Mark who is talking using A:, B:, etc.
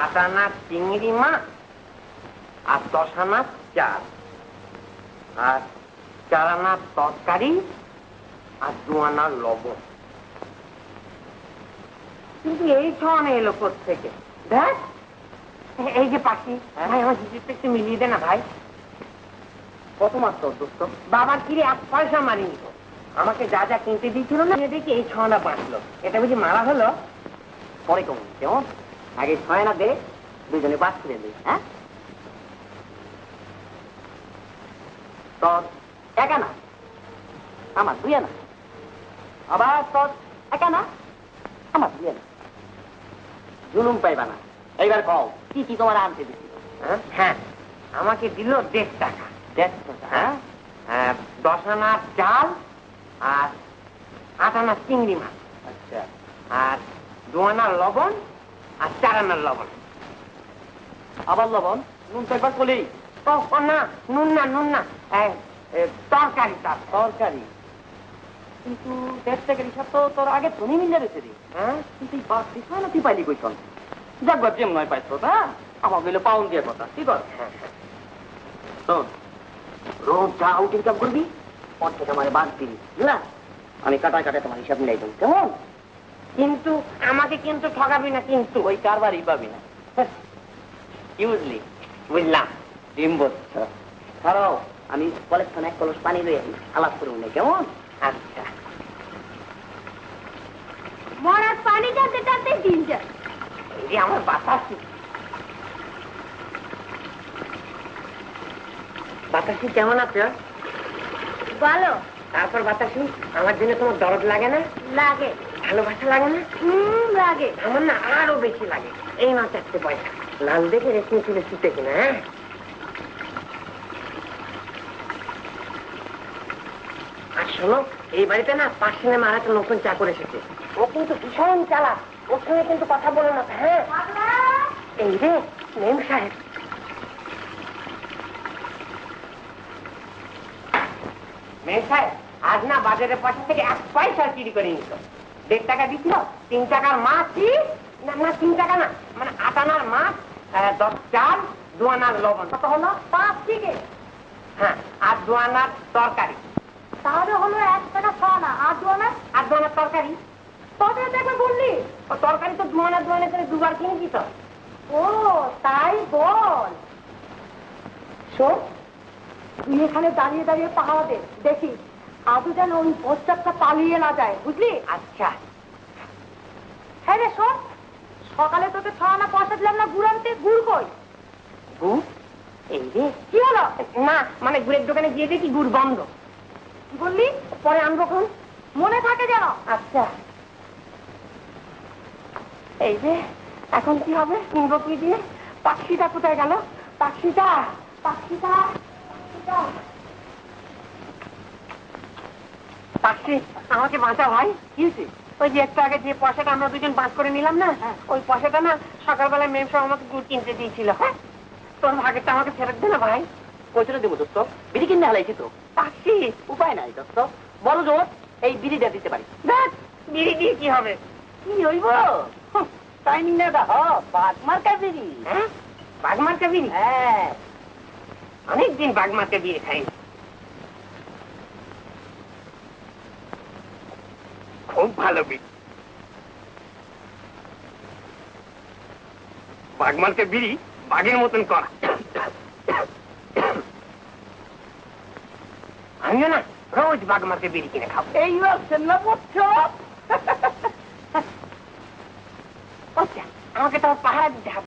A: 8 আনা চিংড়ি মাছ আর 10 আনা চাল আর 4 আনা তরকারি আর 2 আনা লবণ। কিন্তু এই 6 আনা এলো কোত্থেকে? দেখ এই যে পাখি, ভাই আমার হিসেবটা একটু মিলিয়ে দে না ভাই। কত মাস তোর দোস্ত? বাবার কিরে 1 পয়সা মারিনি তো। আমাকে যা যা কিনতে দিয়েছিল না দেখি এই 6 আনা বাঁচলো। এটা বুঝি মারা হলো? পরে কমন কেমন? আগে 6 আনা দে, দুজনে বাস করে দিই। হ্যাঁ তোর 1 আনা, আমার 2 আনা, আবার তোর 1 আনা, আমার 2 আনা। জুলুম পাইবা না। এইবার কও কি কি তোমার আনতে দিচ্ছি? হ্যাঁ আমাকে দিল 1.5 টাকা। 1.5 টাকা? হ্যাঁ 10 আনা চাল আর 8 আনা চিংড়ি মাছ। আচ্ছা। আর 2 আনা লবণ আর 4 আনার লবণ। আবার লবণ? নুন তো একবার বলি। না নুন না, নুন না, তরকারি। তরকারি? কিন্তু 1.5 টাকার হিসাব তো তোর আগে তুমি মিলে রয়েছে রে। হ্যাঁ কিন্তু এই বাস দিছ না তুই পাইলি কইছন? যাকবার যেম নয় পাইছ না, আমার গেলে পাউন্ড দিয়ে কথা। ঠিক আছে শোন, রোজ যা আউট ইনকাম করবি 50 টাকা মানে বাদ দিবি, বুঝলা? আমি কাটায় কাটায় তোমার হিসাব মিলাই দেবো, কেমন? কিন্তু আমাকে কিন্তু ঠকাবি না, কিন্তু ওই কারবারই পাবি না। কি বুঝলি? বুঝলাম। ডিম বলছ। ধরো আমি কলেজ খানে 1 কলস পানি লই আসি, আলাপ করবো না, কেমন? আচ্ছা।
B: মরার পানি টানতে টানতে দিন যায়।
A: এই যে আমার বাতাসি, বাতাসি কেমন আছো?
B: ভালো।
A: তারপর বাতাসি আমার জন্য তোমার দরদ লাগে না?
B: লাগে।
A: ভালোবাসা লাগে না?
B: লাগে।
A: আমার না আরো বেশি লাগে। এই না 4 পয়সা লাল দেখে রেখে ছিল শীতে কিনা। হ্যাঁ আর শোনো, এই বাড়িতে না পাশে মারা একটা নতুন চাকর এসেছে। ও কিন্তু ভীষণ চালাক, ওর সঙ্গে কিন্তু কথা বলো না। হ্যাঁ এই রে মেম সাহেব। মেম সাহেব আজ না বাজারের পয়সা থেকে 1 পয়সা চুরি করে নিত। 1.5 টাকা দিছিল, 3 টাকার মাছ। না না 3 টাকা না, মানে 8 আনার মাছ, 10 চাল, 2 আনার লবণ। কত হলো?
B: 5 থেকে।
A: হ্যাঁ আর 2 আনার তরকারি।
B: তাহলে হলো 1 টাকা 6 আনা আর 2 আনা।
A: আর 2 আনার তরকারি।
B: তবে দেখবে বললি
A: ও তরকারি তো 2 আনা করে 2 বার কিনেছি তো।
B: ও তাই বল। শোন, তুই এখানে দাঁড়িয়ে দাঁড়িয়ে পাহারা দে, দেখি আদৌ যেন ওই বস্তাটা পালিয়ে না যায়, বুঝলি?
A: আচ্ছা।
B: হ্যাঁ রে শোন, সকালে তোকে 6 আনা পয়সা দিলাম না গুড় আনতে, গুড় কই?
A: গুড়? এই রে
B: কি হলো?
A: না মানে গুড়ের দোকানে গিয়ে দেখি গুড় বন্ধ।
B: কি বললি?
A: পরে আনবো কোন,
B: মনে থাকে যেন।
A: আচ্ছা। এই যে এখন কি হবে? কিনবো কি দিয়ে? পাখিটা কোথায় গেল? পাখিটা পাখিটা পাখিটা। পাখি আমাকে বাঁচা ভাই। কি হয়েছে? ওই যে একটু আগে যে পয়সাটা আমরা দুজন বাঁচ করে নিলাম না, ওই পয়সাটা না সকালবেলায় মেম সাহেব আমাকে গুড় কিনতে দিয়েছিল। হ্যাঁ তোর ভাগেরটা আমাকে ফেরত দে না ভাই।
C: কইছিল দেবো দোস্ত, বিড়ি কিনে হালাইছি তো।
A: পাখি
C: উপায় নাই দোস্ত, বড় জোর এই বিড়িটা দিতে পারি।
A: দেখ বিড়ি দিয়ে কি হবে?
C: কি হইব? টাইমিং না দা বাগমার্কা বিড়ি।
A: হ্যাঁ বাগমার্কা বিড়ি?
C: হ্যাঁ
A: অনেকদিন বাগমার্কা বিড়ি খাই। খুব ভালো বিড়ি। বাগমার্কা বিড়ি বাঘের মতন করা। আমিও না রোজ বাগমার্কা বিড়ি কিনে খাবো।
C: এই হচ্ছে না বুঝছো?
A: আমাকে তো পাহারা দিতে হবে।